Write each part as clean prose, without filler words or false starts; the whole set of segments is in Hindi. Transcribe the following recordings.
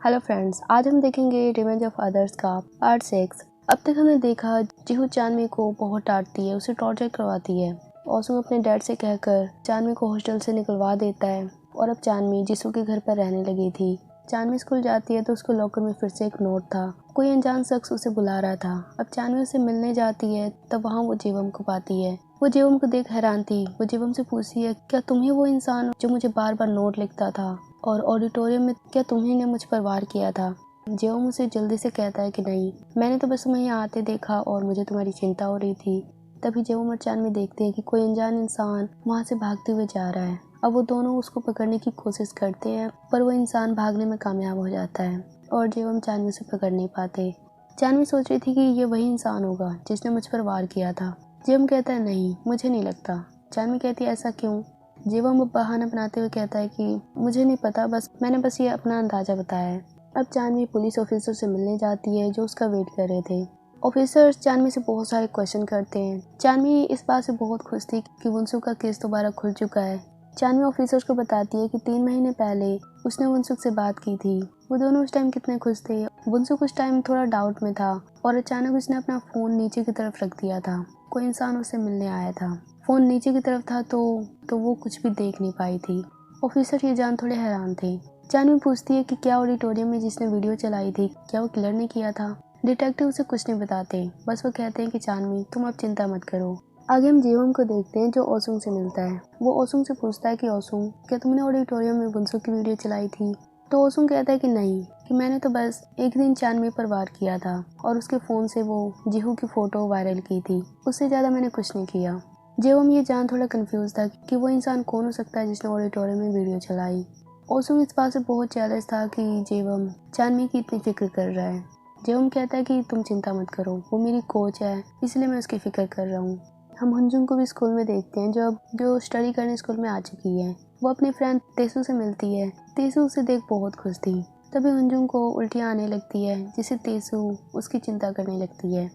हेलो फ्रेंड्स, आज हम देखेंगे रिवेंज ऑफ अदर्स का पार्ट 6। अब तक हमने देखा जीहू चानवी को बहुत डांटती है, उसे टॉर्चर करवाती है। ओसुंग अपने डैड से कहकर चानवी को हॉस्टल से निकलवा देता है और अब चानवी जिसू के घर पर रहने लगी थी। चानवी स्कूल जाती है तो उसके लॉकर में फिर से एक नोट था। कोई अनजान शख्स उसे बुला रहा था। अब चानवी उसे मिलने जाती है तब वहाँ वो जीवम को पाती है। वो जीवम को देख हैरान थी। वो जीवम से पूछती है, क्या तुम ही वो इंसान हो जो मुझे बार बार नोट लिखता था और ऑडिटोरियम में क्या तुम्ही ने मुझ पर वार किया था? जेओम उसे जल्दी से कहता है कि नहीं, मैंने तो बस तुम्हें यहाँ आते देखा और मुझे तुम्हारी चिंता हो रही थी। तभी जेओम और चानवी देखते हैं कि कोई अनजान इंसान वहाँ से भागते हुए जा रहा है। अब वो दोनों उसको पकड़ने की कोशिश करते हैं पर वो इंसान भागने में कामयाब हो जाता है और जेओम चानवी उसे पकड़ नहीं पाते। चानवी सोच रही थी कि ये वही इंसान होगा जिसने मुझ पर वार किया था। जेओम कहता है, नहीं, मुझे नहीं लगता। चानवी कहती है, ऐसा क्यों? जीवम बहाना बनाते हुए कहता है कि मुझे नहीं पता, मैंने ये अपना अंदाजा बताया है। अब चानवी पुलिस ऑफिसर से मिलने जाती है जो उसका वेट कर रहे थे। ऑफिसर्स चानवी से बहुत सारे क्वेश्चन करते हैं। चानवी इस बात से बहुत खुश थी कि वुनसुक का केस दोबारा खुल चुका है। चानवी ऑफिसर्स को बताती है कि 3 महीने पहले उसने वुनसुक से बात की थी। वो दोनों उस टाइम कितने खुश थे। वुनसुक उस टाइम थोड़ा डाउट में था और अचानक उसने अपना फोन नीचे की तरफ रख दिया था। कोई इंसान उससे मिलने आया था। फोन नीचे की तरफ था तो वो कुछ भी देख नहीं पाई थी। ऑफिसर ये जान थोड़े हैरान थे। चानवी पूछती है कि क्या ऑडिटोरियम में जिसने वीडियो चलाई थी क्या वो किलर ने किया था? डिटेक्टिव उसे कुछ नहीं बताते, बस वो कहते हैं कि चानवी, तुम अब चिंता मत करो। आगे हम जीवम को देखते हैं जो ओसुंग से मिलता है। वो ओसुंग से पूछता है कि ओसुंग, क्या तुमने ऑडिटोरियम में वुनसुक की वीडियो चलाई थी? तो ओसुंग कहता है कि नहीं, कि मैंने तो बस एक दिन चानवी पर वार किया था और उसके फोन से वो जीहू की फोटो वायरल की थी, उससे ज्यादा मैंने कुछ नहीं किया। जेवम ये जान थोड़ा कंफ्यूज था कि वो इंसान कौन हो सकता है जिसने ऑडिटोरियम में वीडियो चलाई। ओसुंग इस बात से बहुत जेलस था कि जेवम चानवी की इतनी फिक्र कर रहा है। जेवम कहता है कि तुम चिंता मत करो, वो मेरी कोच है इसलिए मैं उसकी फिक्र कर रहा हूँ। हम हंजुंग को भी स्कूल में देखते हैं जो स्टडी करने स्कूल में आ चुकी है। वो अपनी फ्रेंड तेसू से मिलती है। तेसू उसे देख बहुत खुश थी। तभी हंजुंग को उल्टियाँ आने लगती है जिससे तेसू उसकी चिंता करने लगती है।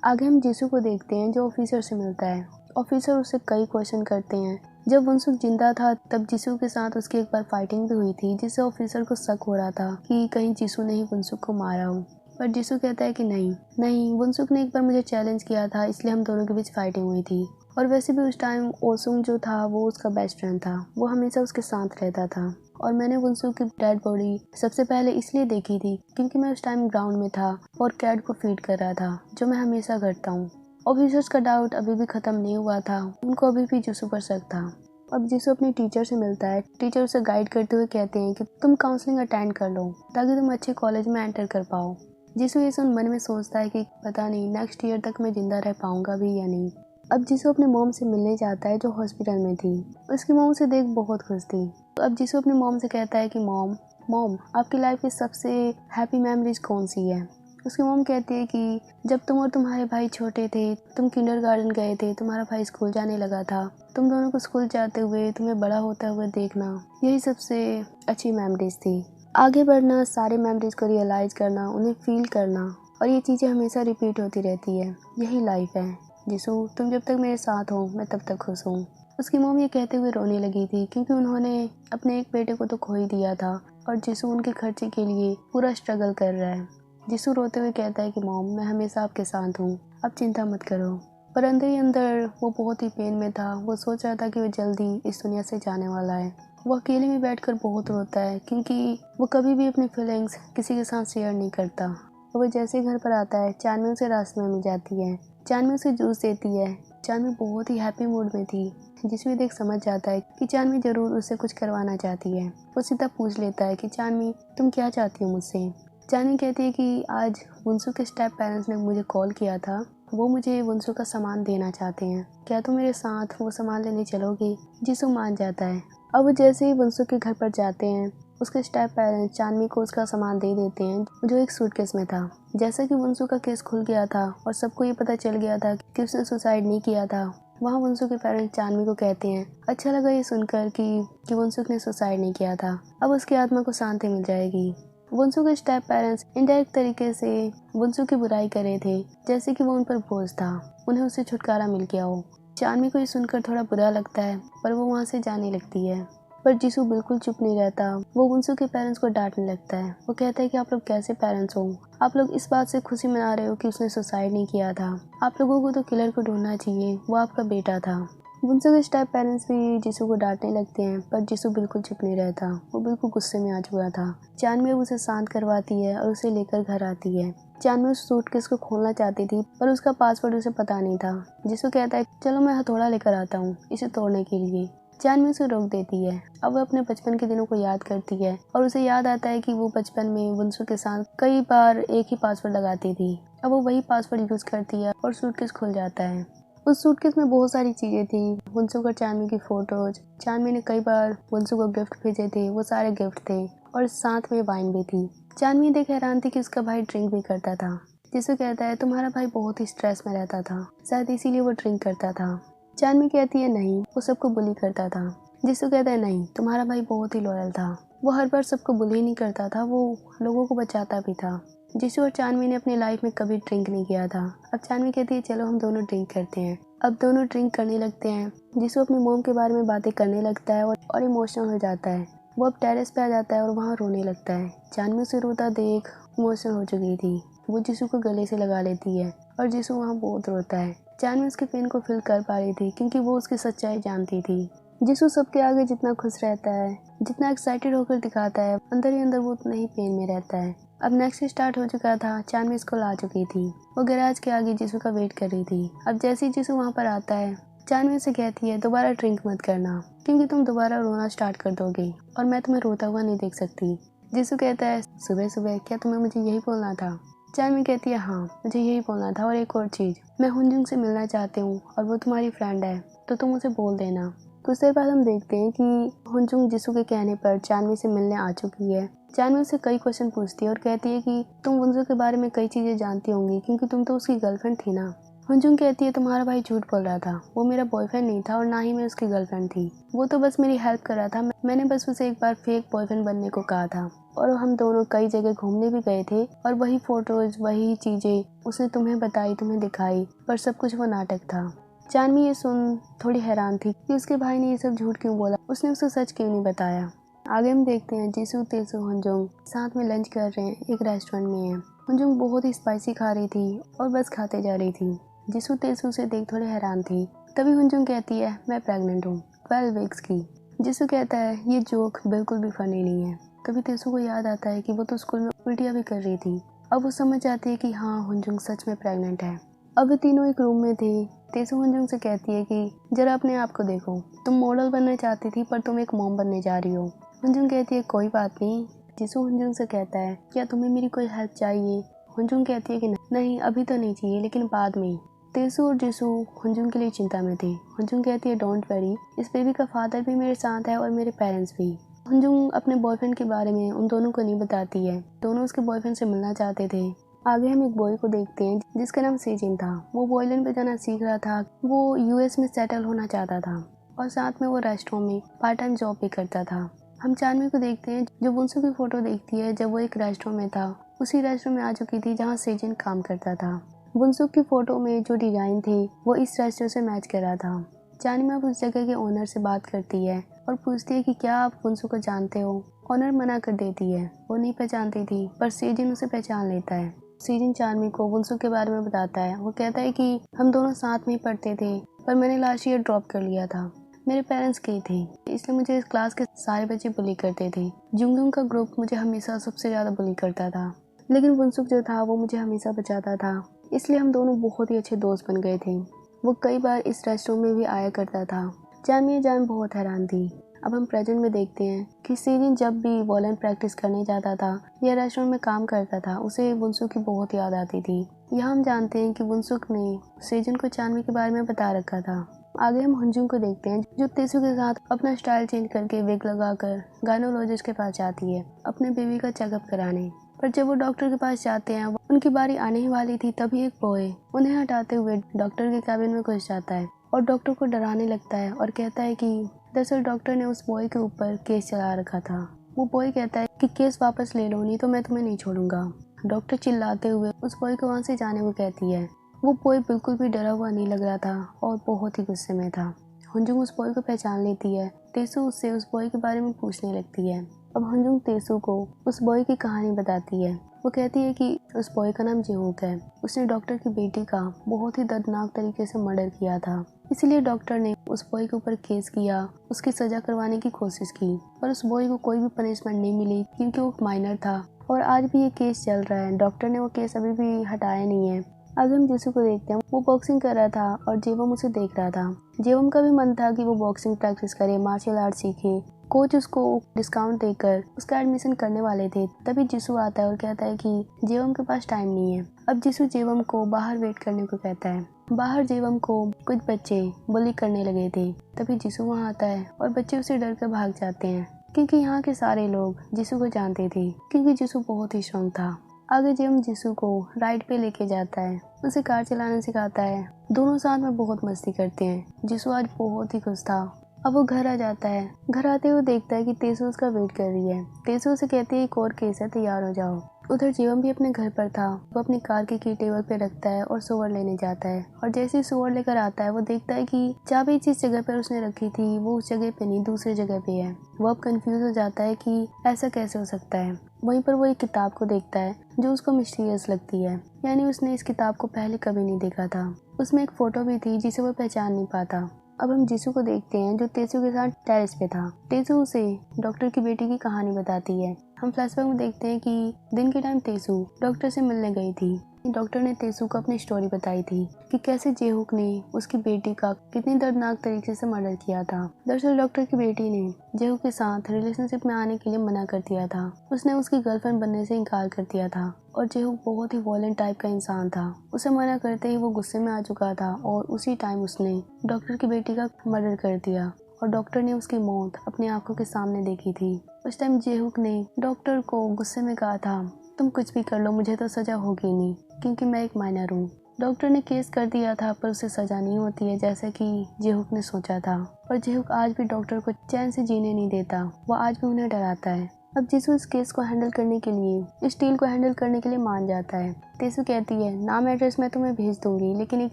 आगे हम जीसू को देखते हैं जो ऑफिसर से मिलता है। ऑफिसर उससे कई क्वेश्चन करते हैं। जब वुनसुक जिंदा था तब जीसू के साथ उसकी एक बार फाइटिंग भी हुई थी जिससे ऑफिसर को शक हो रहा था कि कहीं जीसू ने ही वुनसुक को मारा हो। पर जीसू कहता है कि नहीं, वुनसुक ने एक बार मुझे चैलेंज किया था इसलिए हम दोनों के बीच फाइटिंग हुई थी। और वैसे भी उस टाइम ओसुंग जो था वो उसका बेस्ट फ्रेंड था, वो हमेशा उसके साथ रहता था। और मैंने वुनसुक की डेड बॉडी सबसे पहले इसलिए देखी थी क्योंकि मैं उस टाइम ग्राउंड में था और कैट को फीड कर रहा था, जो मैं हमेशा करता हूँ। ऑफिसर्स का डाउट अभी भी खत्म नहीं हुआ था, उनको अभी भी जीसू पर शक था। अब जीसू अपनी टीचर से मिलता है। टीचर उसे गाइड करते हुए कहते हैं कि तुम काउंसलिंग अटेंड कर लो ताकि तुम अच्छे कॉलेज में एंटर कर पाओ। जीसू ये सुन मन में सोचता है कि पता नहीं नेक्स्ट ईयर तक मैं जिंदा रह पाऊंगा भी या नहीं। अब जीसू अपने मॉम से मिलने जाता है जो हॉस्पिटल में थी। उसकी मॉम उसे देख बहुत खुश थी। अब जीसू अपनी मॉम से कहता है कि मॉम आपकी लाइफ की सबसे हैप्पी मेमोरीज कौन सी है? उसकी मॉम कहती है कि जब तुम और तुम्हारे भाई छोटे थे, तुम किंडरगार्टन गए थे, तुम्हारा भाई स्कूल जाने लगा था, तुम दोनों को स्कूल जाते हुए, तुम्हें बड़ा होता हुआ देखना, यही सबसे अच्छी मेमोरीज थी। आगे बढ़ना, सारे मेमोरीज को रियलाइज करना, उन्हें फील करना और ये चीज़ें हमेशा रिपीट होती रहती है, यही लाइफ है। जीसू, तुम जब तक मेरे साथ हो मैं तब तक खुश हूँ। उसकी मॉम ये कहते हुए रोने लगी थी क्योंकि उन्होंने अपने एक बेटे को तो खो ही दिया था और जीसू उनके खर्चे के लिए पूरा स्ट्रगल कर रहा है। जीसू रोते हुए कहता है कि मॉम, मैं हमेशा आपके साथ हूँ, अब चिंता मत करो। पर अंदर ही अंदर वो बहुत ही पेन में था। वो सोच रहा था कि वो जल्दी इस दुनिया से जाने वाला है। वो अकेले में बैठकर बहुत रोता है क्योंकि वो कभी भी अपनी फीलिंग्स किसी के साथ शेयर नहीं करता। वो जैसे घर पर आता है, चानवी उसे रास्ते में मिल जाती है। चानवी उसे जूस देती है। चानवी बहुत ही हैप्पी मूड में थी। जिसमें देख समझ जाता है कि चानवी जरूर उससे कुछ करवाना चाहती है। वो सीधा पूछ लेता है कि चानवी, तुम क्या चाहती हो मुझसे? चानवी कहती है कि आज वुनसुक के स्टेप पेरेंट्स ने मुझे कॉल किया था, वो मुझे वुनसुक का सामान देना चाहते हैं, क्या तुम मेरे साथ वो सामान लेने चलोगी? जीसू मान जाता है। अब वो जैसे ही वुनसुक के घर पर जाते हैं, उसके स्टेप पेरेंट्स चानवी को उसका सामान दे देते हैं जो एक सूटकेस में था। जैसा कि वुनसुक का केस खुल गया था और सबको ये पता चल गया था कि उसने सुसाइड नहीं किया था, वहाँ वुनसुक के पेरेंट्स चानवी को कहते हैं, अच्छा लगा ये सुनकर कि वुनसुक ने सुसाइड नहीं किया था, अब उसकी आत्मा को शांति मिल जाएगी। वुनसुक के स्टेप पेरेंट्स इनडायरेक्ट तरीके से वुनसुक की बुराई कर रहे थे, जैसे कि वो उन पर बोझ था, उन्हें उससे छुटकारा मिल गया हो। चानवी को ये सुनकर थोड़ा बुरा लगता है पर वो वहाँ से जाने लगती है। पर जीसू बिल्कुल चुप नहीं रहता। वो वुनसू के पेरेंट्स को डांटने लगता है। वो कहता है कि आप लोग कैसे पेरेंट्स हो, आप लोग इस बात से खुशी मना रहे हो कि उसने सुसाइड नहीं किया था, आप लोगों को तो किलर को ढूंढना चाहिए, वो आपका बेटा था। वुनसू के स्टेप पेरेंट्स भी जीसू को डांटने लगते हैं, पर जीसू बिल्कुल चुप नहीं रहता। वो बिल्कुल गुस्से में आ चुका था। चानमी अब उसे शांत करवाती है और उसे लेकर घर आती है। चानमी उस सूटकेस को खोलना चाहती थी, पर उसका पासवर्ड उसे पता नहीं था। जीसू कहता है चलो मैं हथौड़ा लेकर आता हूँ इसे तोड़ने के लिए। चानमी उसे रोक देती है। अब वो अपने बचपन के दिनों को याद करती है और उसे याद आता है कि वो बचपन में वुनसू के साथ कई बार एक ही पासवर्ड लगाती थी। अब वो वही पासवर्ड यूज करती है और सूटकेस खुल जाता है। उस सूटकेस में बहुत सारी चीजें थी, वुनसू और चानमी की फोटोज। चानमी ने कई बार वुनसू को गिफ्ट भेजे थे, वो सारे गिफ्ट थे और साथ में वाइन भी थी। चानमी देख हैरान थी कि उसका भाई ड्रिंक भी करता था। जिसको कहता है तुम्हारा भाई बहुत ही स्ट्रेस में रहता था, शायद इसीलिए वो ड्रिंक करता था। चानमी कहती है नहीं, वो सबको बुली करता था। जिसको कहता है नहीं, तुम्हारा भाई बहुत ही लॉयल था, वो हर बार सबको बुली नहीं करता था, वो लोगों को बचाता भी था। जिसू और चानमी ने अपनी लाइफ में कभी ड्रिंक नहीं किया था। अब चानमी कहती है चलो हम दोनों ड्रिंक करते हैं। अब दोनों ड्रिंक करने लगते हैं। जिसू अपनी मॉम के बारे में बातें करने लगता है और इमोशनल हो जाता है। वो अब टेरेस पे आ जाता है और वहाँ रोने लगता है। चानमी उसे रोता देख इमोशनल हो चुकी थी। वो जिसू को गले से लगा लेती है और जिसू वहाँ बहुत रोता है। चानमी उसके पेन को फील कर पा रही थी क्योंकि वो उसकी सच्चाई जानती थी। जिसू सबके आगे जितना खुश रहता है, जितना एक्साइटेड होकर दिखाता है, अंदर ही अंदर वो उतना ही पेन में रहता है। अब नेक्स्ट स्टार्ट हो चुका था। चानमी स्कूल आ चुकी थी। वो गैराज के आगे जिसू का वेट कर रही थी। अब जैसे ही जिसू वहाँ पर आता है, चानवी उसे कहती है दोबारा ड्रिंक मत करना क्योंकि तुम दोबारा रोना स्टार्ट कर दोगे और मैं तुम्हें रोता हुआ नहीं देख सकती। जिसू कहता है सुबह सुबह क्या तुम्हें मुझे यही बोलना था। चानवी कहती है हाँ मुझे यही बोलना था, और एक और चीज़, मैं हुनजुंग से मिलना चाहती हूँ और वो तुम्हारी फ्रेंड है तो तुम उसे बोल देना। कुछ देर बाद हम देखते हैं कि हुनजुंग जिसू के कहने पर चानवी से मिलने आ चुकी है। चानवी उससे कई क्वेश्चन पूछती है और कहती है कि तुम वुनजू के बारे में कई चीज़ें जानती होंगी क्योंकि तुम तो उसकी गर्लफ्रेंड थी ना। हुनजुंग कहती है तुम्हारा भाई झूठ बोल रहा था, वो मेरा बॉयफ्रेंड नहीं था और ना ही मैं उसकी गर्लफ्रेंड थी, वो तो बस मेरी हेल्प कर रहा था, मैंने बस उसे एक बार फेक बॉयफ्रेंड बनने को कहा था। और हम दोनों कई जगह घूमने भी गए थे और वही फोटोज वही चीज़ें उसने तुम्हें बताई, तुम्हें दिखाई, पर सब कुछ वो नाटक था। चानवी ये सुन थोड़ी हैरान थी कि उसके भाई ने ये सब झूठ क्यों बोला, उसने उसे सच क्यों नहीं बताया। आगे हम देखते हैं जिसू तेसू हुनजुंग साथ में लंच कर रहे हैं, एक रेस्टोरेंट में है। हुनजुंग बहुत ही स्पाइसी खा रही थी और बस खाते जा रही थी। जिसू तेसू से देख थोड़ी हैरान थी। तभी हुनजुंग कहती है मैं प्रेग्नेंट हूँ 12 वीक्स की। जिसू कहता है ये जोक बिल्कुल भी फनी नहीं है। तभी तेसू को याद आता है कि वो तो स्कूल में उल्टियाँ भी कर रही थी। अब वो समझ जाती है कि हाँ हुनजुंग सच में प्रेग्नेंट है। अब वे तीनों एक रूम में थे। तेसू हुनजुंग से कहती है कि जरा अपने आप को देखो, तुम मॉडल बनना चाहती थी पर तुम एक मॉम बनने जा रही हो। हुनजुंग कहती है कोई बात नहीं। जिसू हुनजुंग से कहता है क्या तुम्हें मेरी कोई हेल्प चाहिए। हुनजुंग कहती है कि नहीं अभी तो नहीं चाहिए लेकिन बाद में। तेसू और जिसू हुनजुंग के लिए चिंता में थे। हुनजुंग कहती है डोंट वरी, इस बेबी का फादर भी मेरे साथ है और मेरे पेरेंट्स भी। हुनजुंग अपने बॉयफ्रेंड के बारे में उन दोनों को नहीं बताती है। दोनों उसके बॉयफ्रेंड से मिलना चाहते थे। आगे हम एक बॉय को देखते हैं जिसका नाम सेजिन था। वो वॉयलिन बजाना सीख रहा था। वो यूएस में सेटल होना चाहता था और साथ में वो रेस्टोरेंट में पार्ट टाइम जॉब भी करता था। हम चानवी को देखते हैं जो वुनसू की फोटो देखती है जब वो एक रेस्टोरेंट में था, उसी रेस्टोरेंट में आ चुकी थी जहाँ सेजिन काम करता था। वुनसू की फोटो में जो डिजाइन थी वो इस रेस्टोरेंट से मैच कर रहा था। चानवी अब उस जगह के ओनर से बात करती है और पूछती है कि क्या आप वुनसू को जानते हो। ओनर मना कर देती है, वो नहीं पहचानती थी, पर सेजिन उसे पहचान लेता है। सेजिन चानवी को वुनसू के बारे में बताता है। वो कहता है कि हम दोनों साथ में ही पढ़ते थे पर मैंने लास्ट ईयर ड्रॉप कर लिया था। मेरे पेरेंट्स गए थे इसलिए मुझे इस क्लास के सारे बच्चे बुली करते थे। जुंगजुंग का ग्रुप मुझे हमेशा सबसे ज़्यादा बुली करता था, लेकिन वुनसुक जो था वो मुझे हमेशा बचाता था, इसलिए हम दोनों बहुत ही अच्छे दोस्त बन गए थे। वो कई बार इस रेस्टोरेंट में भी आया करता था। चानवी जान बहुत हैरान थी। अब हम प्रेजेंट में देखते हैं कि सेजिन जब भी वॉयलिन प्रैक्टिस करने जाता था या रेस्टोरेंट में काम करता था उसे वुनसुक की बहुत याद आती थी। यहाँ हम जानते हैं कि वुनसुक ने सेजिन को चानवी के बारे में बता रखा था। आगे हम हुनजुंग को देखते हैं जो तेसू के साथ अपना स्टाइल चेंज करके विग लगाकर गायनोलॉजिस्ट के पास जाती है अपने बेबी का चेकअप कराने। पर जब वो डॉक्टर के पास जाते हैं उनकी बारी आने ही वाली थी तभी एक बॉय उन्हें हटाते हुए डॉक्टर के कैबिन में घुस जाता है और डॉक्टर को डराने लगता है और कहता है कि दरअसल डॉक्टर ने उस बॉय के ऊपर केस चला रखा था। वो बॉय कहता है कि केस वापस ले लो नहीं तो मैं तुम्हें नहीं छोड़ूंगा। डॉक्टर चिल्लाते हुए उस बॉय को वहाँ से जाने को कहती है। वो बॉय बिल्कुल भी डरा हुआ नहीं लग रहा था और बहुत ही गुस्से में था। हंजुंग उस बॉय को पहचान लेती है। तेसू उससे उस बॉय के बारे में पूछने लगती है। अब हंजुंग तेसू को उस बॉय की कहानी बताती है। वो कहती है कि उस बॉय का नाम जिहूक है। उसने डॉक्टर की बेटी का बहुत ही दर्दनाक तरीके से मर्डर किया था। इसीलिए डॉक्टर ने उस बॉय के ऊपर केस किया, उसकी सजा करवाने की कोशिश की, पर उस बॉय को कोई भी पनिशमेंट नहीं मिली क्योंकि वो माइनर था। और आज भी ये केस चल रहा है। डॉक्टर ने वो केस अभी भी हटाया नहीं है। आगे हम जिसू को देखते हैं। वो बॉक्सिंग कर रहा था और जेवम उसे देख रहा था। जेवम का भी मन था कि वो बॉक्सिंग प्रैक्टिस करे, मार्शल आर्ट सीखे। कोच उसको डिस्काउंट देकर उसका एडमिशन करने वाले थे। तभी जिसू आता है और कहता है कि जेवम के पास टाइम नहीं है। अब जिसू जेवम को बाहर वेट करने को कहता है। बाहर जेवम को कुछ बच्चे बुली करने लगे थे। तभी जिसू वहाँ आता है और बच्चे उसे डर कर भाग जाते हैं क्योंकि यहाँ के सारे लोग जिसू को जानते थे क्योंकि जिसू बहुत ही स्ट्रॉन्ग था। आगे जेवम जिसू को राइड पे लेके जाता है, उसे कार चलाना सिखाता है। दोनों साथ में बहुत मस्ती करते हैं। जिसू आज बहुत ही खुश था। अब वो घर आ जाता है। घर आते हुए देखता है कि तेसू उसका वेट कर रही है। तेसू उसे कहती है एक और केस है, तैयार हो जाओ। उधर जीवम भी अपने घर पर था। वो अपनी कार की टेबल पे रखता है और सोवर लेने जाता है। और जैसे ही सोवर लेकर आता है वो देखता है कि चाबी जिस जगह पर उसने रखी थी वो उस जगह पे नहीं, दूसरी जगह पे है। वो अब कंफ्यूज हो जाता है कि ऐसा कैसे हो सकता है। वहीं पर वो एक किताब को देखता है जो उसको मिस्टीरियस लगती है, यानी उसने इस किताब को पहले कभी नहीं देखा था। उसमें एक फोटो भी थी जिसे वो पहचान नहीं पाता। अब हम जिसू को देखते हैं जो तेसू के साथ टेरेस पे था। तेसू उसे डॉक्टर की बेटी की कहानी बताती है। हम फ्लैशबैक में देखते हैं कि दिन के टाइम तेसू डॉक्टर से मिलने गई थी। डॉक्टर ने तेसू को अपनी स्टोरी बताई थी कि कैसे जेहूक ने उसकी बेटी का कितनी दर्दनाक तरीके से मर्डर किया था। दरअसल डॉक्टर की बेटी ने जेहूक के साथ रिलेशनशिप में आने के लिए मना कर दिया था। उसने उसकी गर्लफ्रेंड बनने से इनकार कर दिया था और जेहूक बहुत ही वॉयलेंट टाइप का इंसान था। उसे मना करते ही वो गुस्से में आ चुका था और उसी टाइम उसने डॉक्टर की बेटी का मर्डर कर दिया और डॉक्टर ने उसकी मौत अपनी आंखों के सामने देखी थी। उस टाइम जेहूक ने डॉक्टर को गुस्से में कहा था, तुम कुछ भी कर लो, मुझे तो सजा होगी नहीं क्योंकि मैं एक माइनर हूँ। डॉक्टर ने केस कर दिया था पर उसे सजा नहीं होती है जैसा कि जेहूक ने सोचा था। और जेहूक आज भी डॉक्टर को चैन से जीने नहीं देता। वो आज भी उन्हें डराता है। अब जिसू इस केस को हैंडल करने के लिए, इस डील को हैंडल करने के लिए मान जाता है। तेसू कहती है नाम एड्रेस मैं तुम्हें भेज दूंगी, लेकिन एक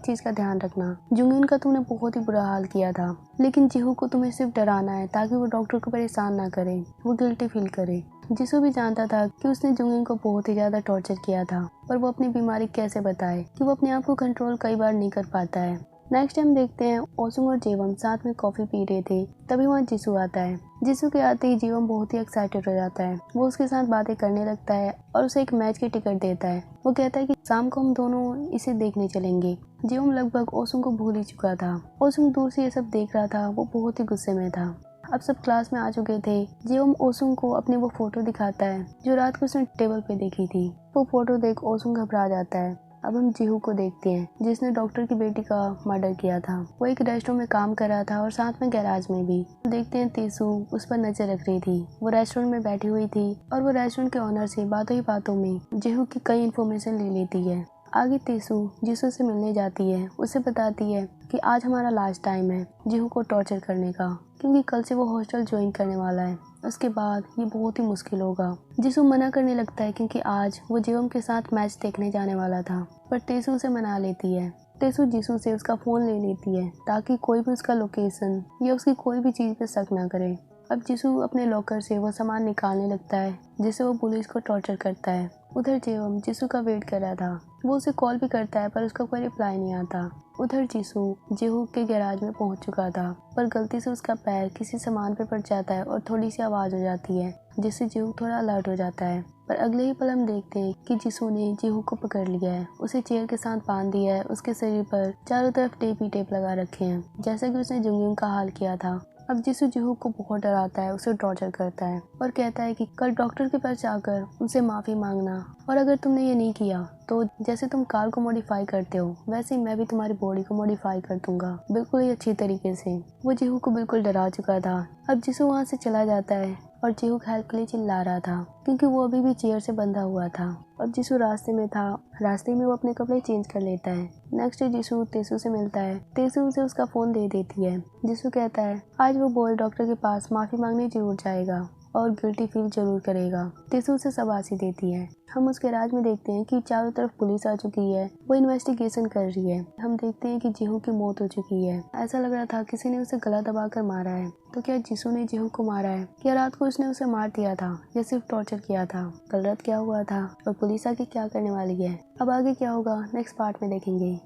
चीज का ध्यान रखना, जुंगिन का तुमने बहुत ही बुरा हाल किया था, लेकिन जेहूक को तुम्हें सिर्फ डराना है ताकि वो डॉक्टर को परेशान ना करे, वो गिल्टी फील करे। जिसू भी जानता था कि उसने जुंगिन को बहुत ही ज्यादा टॉर्चर किया था, पर वो अपनी बीमारी कैसे बताए कि वो अपने आप को कंट्रोल कई बार नहीं कर पाता है। नेक्स्ट टाइम देखते हैं ओसुंग और जेवम साथ में कॉफी पी रहे थे। तभी वहाँ जिसू आता है। जिसू के आते ही जीवम बहुत ही एक्साइटेड हो जाता है। वो उसके साथ बातें करने लगता है और उसे एक मैच की टिकट देता है। वो कहता है कि शाम को हम दोनों इसे देखने चलेंगे। जीवम लगभग ओसुंग को भूल ही चुका था। ओसुंग दूर से ये सब देख रहा था। वो बहुत ही गुस्से में था। अब सब क्लास में आ चुके थे। जीवम ओसुंग को अपनी वो फोटो दिखाता है जो रात को उसने टेबल पे देखी थी। वो फोटो देख ओसुंग घबरा जाता है। अब हम जीहू को देखते हैं जिसने डॉक्टर की बेटी का मर्डर किया था। वो एक रेस्टोरेंट में काम कर रहा था और साथ में गैराज में भी। देखते हैं तेसू उस पर नजर रख रही थी। वो रेस्टोरेंट में बैठी हुई थी और वो रेस्टोरेंट के ओनर से बातों ही बातों में जीहू की कई इन्फॉर्मेशन ले लेती है। आगे तेसू जिसू से मिलने जाती है। उसे बताती है कि आज हमारा लास्ट टाइम है जीहू को टॉर्चर करने का, क्योंकि कल से वो हॉस्टल ज्वाइन करने वाला है। उसके बाद ये बहुत ही मुश्किल होगा। जिसू मना करने लगता है क्योंकि आज वो जीवम के साथ मैच देखने जाने वाला था, पर तेसू उसे मना लेती है। तेसू जिसू से उसका फ़ोन ले लेती है ताकि कोई भी उसका लोकेशन या उसकी कोई भी चीज़ पे शक ना करे। अब जिसू अपने लॉकर से वो सामान निकालने लगता है जिससे वो पुलिस को टॉर्चर करता है। उधर जेवम जिसू का वेट कर रहा था। वो उसे कॉल भी करता है पर उसका कोई रिप्लाई नहीं आता। उधर जिसू जेहू के गैराज में पहुंच चुका था, पर गलती से उसका पैर किसी सामान पे पड़ जाता है और थोड़ी सी आवाज़ हो जाती है जिससे जेहू थोड़ा अलर्ट हो जाता है। पर अगले ही पल हम देखते हैं कि जिसू ने जेहू को पकड़ लिया है, उसे चेयर के साथ बांध दिया है। उसके शरीर पर चारों तरफ टेप ही टेप लगा रखे हैं जैसा कि उसने जुंगिंग का हाल किया था। अब जिसू जेहू को बहुत डराता है, उसे टॉर्चर करता है और कहता है कि कल डॉक्टर के पास जाकर उनसे माफ़ी मांगना, और अगर तुमने ये नहीं किया तो जैसे तुम कार को मॉडिफाई करते हो वैसे ही मैं भी तुम्हारी बॉडी को मॉडिफाई कर दूंगा, बिल्कुल ही अच्छी तरीके से। वो जेहू को बिल्कुल डरा चुका था। अब जिसू वहाँ से चला जाता है और जेहू हेल्प के लिए चिल्ला रहा था क्योंकि वो अभी भी चेयर से बंधा हुआ था। अब जिसू रास्ते में था। रास्ते में वो अपने कपड़े चेंज कर लेता है। नेक्स्ट डे जिसू तेसू से मिलता है। तेसू उसे उसका फ़ोन दे देती है। जिसू कहता है आज वो बॉय डॉक्टर के पास माफ़ी मांगने जरूर जाएगा और गिल्टी फील जरूर करेगा। तिसु उसे शाबाशी देती है। हम उसके राज में देखते हैं कि चारों तरफ पुलिस आ चुकी है, वो इन्वेस्टिगेशन कर रही है। हम देखते हैं कि जिहू की मौत हो चुकी है। ऐसा लग रहा था किसी ने उसे गला दबाकर मारा है। तो क्या जिसू ने जिहू को मारा है, या रात को उसने उसे मार दिया था, या सिर्फ टॉर्चर किया था? कल रात क्या हुआ था और पुलिस आके क्या करने वाली है? अब आगे क्या होगा नेक्स्ट पार्ट में देखेंगे।